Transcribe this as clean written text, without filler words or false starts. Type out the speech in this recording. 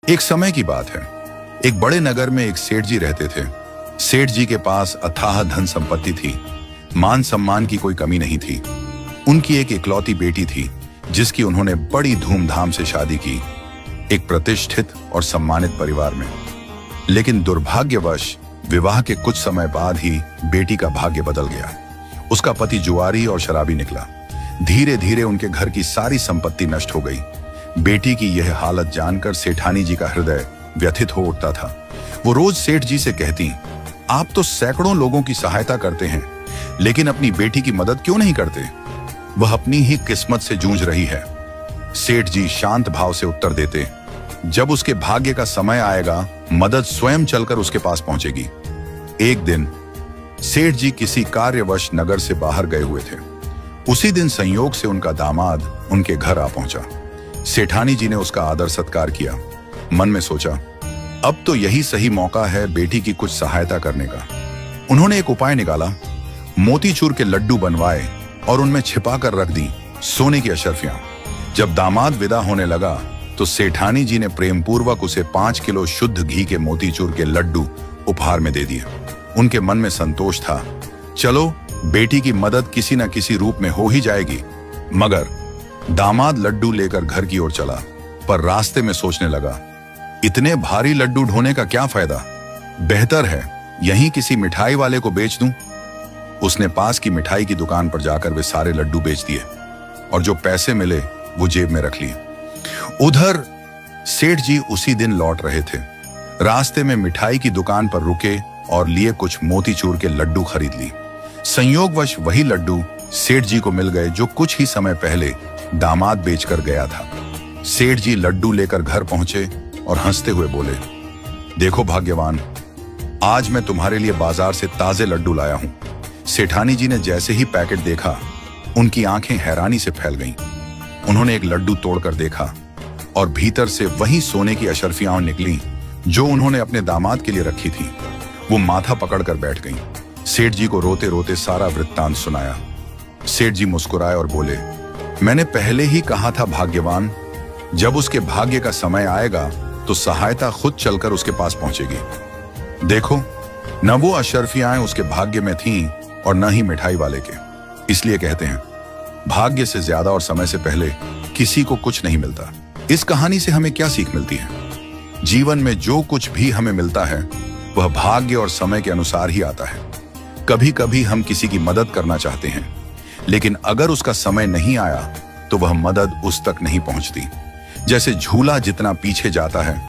एक समय की बात है। एक बड़े नगर में एक सेठ जी रहते थे। सेठ जी के पास अथाह धन संपत्ति थी। मान सम्मान की कोई कमी नहीं थी। उनकी एक इकलौती बेटी थी जिसकी उन्होंने बड़ी धूमधाम से शादी की, एक प्रतिष्ठित और सम्मानित परिवार में। लेकिन दुर्भाग्यवश विवाह के कुछ समय बाद ही बेटी का भाग्य बदल गया। उसका पति जुआरी और शराबी निकला। धीरे धीरे उनके घर की सारी संपत्ति नष्ट हो गई। बेटी की यह हालत जानकर सेठानी जी का हृदय व्यथित हो उठता था। वो रोज सेठ जी से कहती, आप तो सैकड़ों लोगों की सहायता करते हैं, लेकिन अपनी बेटी की मदद क्यों नहीं करते? वह अपनी ही किस्मत से जूझ रही है। सेठ जी शांत भाव से उत्तर देते, जब उसके भाग्य का समय आएगा, मदद स्वयं चलकर उसके पास पहुंचेगी। एक दिन सेठ जी किसी कार्यवश नगर से बाहर गए हुए थे। उसी दिन संयोग से उनका दामाद उनके घर आ पहुंचा। सेठानी जी ने उसका आदर सत्कार किया। मन में सोचा, अब तो यही सही मौका है बेटी की कुछ सहायता करने का। उन्होंने एक उपाय निकाला। मोतीचूर के लड्डू बनवाए और उनमें छिपा कर रख दी सोने की अशर्फियां। जब दामाद विदा होने लगा तो सेठानी जी ने प्रेमपूर्वक उसे 5 किलो शुद्ध घी के मोतीचूर के लड्डू उपहार में दे दिए। उनके मन में संतोष था, चलो बेटी की मदद किसी न किसी रूप में हो ही जाएगी। मगर दामाद लड्डू लेकर घर की ओर चला, पर रास्ते में सोचने लगा, इतने भारी लड्डू ढोने का क्या फायदा? बेहतर है यहीं किसी मिठाई वाले को बेच दूं। उसने पास की मिठाई की दुकान पर जाकर वे सारे लड्डू बेच दिए और जो पैसे मिले वो जेब में रख लिए। उधर सेठ जी उसी दिन लौट रहे थे। रास्ते में मिठाई की दुकान पर रुके और लिए कुछ मोतीचूर के लड्डू खरीद ली। संयोगवश वही लड्डू सेठ जी को मिल गए जो कुछ ही समय पहले दामाद बेचकर गया था। सेठ जी लड्डू लेकर घर पहुंचे और हंसते हुए बोले, देखो भाग्यवान, आज मैं तुम्हारे लिए बाजार से ताजे लड्डू लाया हूं। सेठानी जी ने जैसे ही पैकेट देखा, उनकी आंखें हैरानी से फैल गईं। उन्होंने एक लड्डू तोड़कर देखा और भीतर से वही सोने की अशर्फियां निकली जो उन्होंने अपने दामाद के लिए रखी थी। वो माथा पकड़कर बैठ गईं। सेठ जी को रोते रोते सारा वृत्तांत सुनाया। सेठ जी मुस्कुराए और बोले, मैंने पहले ही कहा था भाग्यवान, जब उसके भाग्य का समय आएगा तो सहायता खुद चलकर उसके पास पहुंचेगी। देखो, न वो अशर्फियां उसके भाग्य में थीं और न ही मिठाई वाले के। इसलिए कहते हैं, भाग्य से ज्यादा और समय से पहले किसी को कुछ नहीं मिलता। इस कहानी से हमें क्या सीख मिलती है? जीवन में जो कुछ भी हमें मिलता है वह भाग्य और समय के अनुसार ही आता है। कभी कभी हम किसी की मदद करना चाहते हैं, लेकिन अगर उसका समय नहीं आया तो वह मदद उस तक नहीं पहुंचती। जैसे झूला जितना पीछे जाता है